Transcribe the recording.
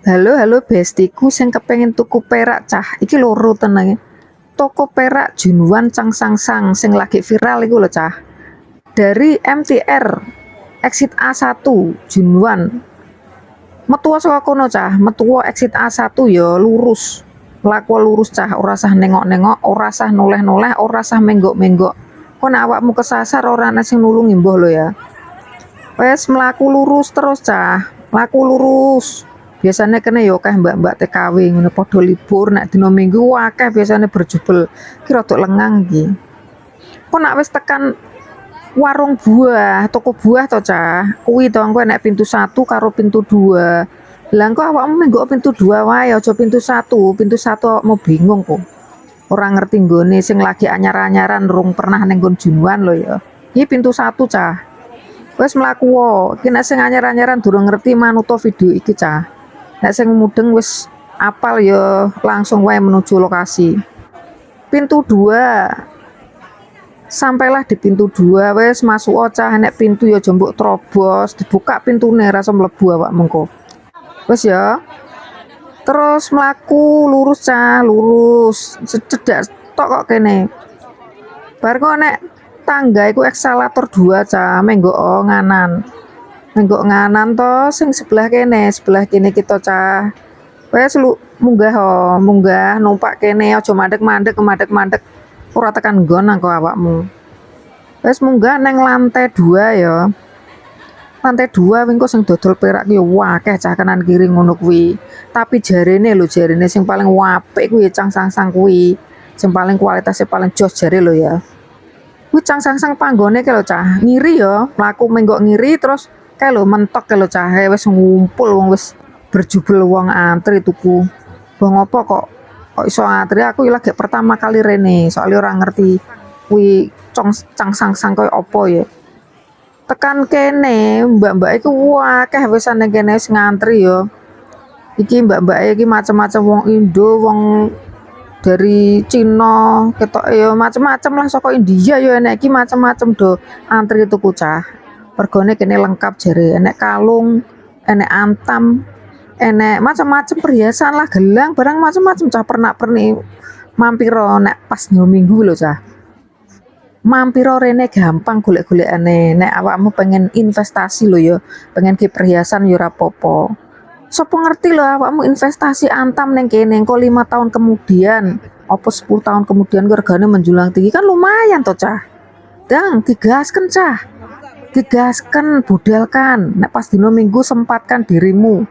Halo halo bestiku sing kepengin tuku perak cah. Iki loro tenange. Toko perak Junwan Cangsangsang sing lagi viral iku lho cah. Dari MTR exit A1 Junwan. Metuwa saka kono cah, metuwa exit A1 ya lurus. Laku lurus cah, ora sah nengok-nengok, ora sah noleh-noleh, ora sah menggok-menggok. Kok nek awakmu kesasar ora ana sing nulungi mbuh lho ya. Wes mlaku lurus terus cah, mlaku lurus. Biasanya kene yo akeh mbak-mbak TKW ngono padha libur nek dina Minggu akeh biasanya berjubel. Ki rada lengang iki. Kok nek wis tekan warung buah, toko buah to cah. Kuwi to engko nek pintu 1 karo pintu 2. Lah engko awakmu menggok pintu 2 wae aja pintu 1. Pintu 1 mau bingung kok. Ora ngerti nggone sing lagi anyar-anyaran rung pernah ning nggon Junwan lho ya. Iki pintu 1 cah. Wes mlaku wae. Iki nek sing anyar-anyaran durung ngerti manuto video iki cah. Nek sing mudeng wis apal ya langsung wae menuju lokasi. Pintu 2. Sampailah di pintu 2 wes masuk cah nek pintu ya jombok terobos, dibuka pintune rasa mlebu awak mengko. Wes ya. Terus mlaku lurus cah, lurus. Cedhak tok kok kene. Bar kok nek tangga iku eskalator 2 cah, menggok nganan. Menggok nganan to sing sebelah kene kita cah. Wes lu munggah munggah numpak kene aja mandek-mandek mandek-mandek ora tekan nggon angko awakmu. Wes munggah neng lantai 2 ya. Lantai 2 wingko sing dodol perak ki akeh cah kanan kiri ngono kuwi. Tapi jarene sing paling apik kuwi Cangsangsang kuwi. Sing paling kualitasnya paling jos jare lho ya. Kuwi Cangsangsang panggone ki lho cah. Ngiri ya, mlaku menggok ngiri terus kae lho mentok lho cah wis ngumpul wong wis berjubel wong antri tuku. Wong apa kok iso antri aku lagi pertama kali rene soalnya orang ngerti kuwi Cangsangsang koyo apa ya. Tekan kene mbak-mbak iku akeh wis nang kene wis ngantri ya. Iki mbak-mbak iki macam-macam wong Indo, wong dari Cina, ketok ya macam-macam lah saka India ya enek iki macam-macam do antri tuku cah. Regane kene lengkap jare, enek kalung, enek antam, enek macam-macam perhiasan lah, gelang, barang macam-macam cah pernak-pernik. Mampiro nek pas dino Minggu lho cah. Mampiro rene gampang golek-golekane nek awakmu pengen investasi lho ya, pengen ki perhiasan ya ora apa-apa. Sopo ngerti lho awakmu investasi antam neng kene engko 5 tahun kemudian apa 10 tahun kemudian regane menjulang tinggi kan lumayan to cah. Dang digasken cah. Digasken budalkan nek pas dino Minggu sempatkan dirimu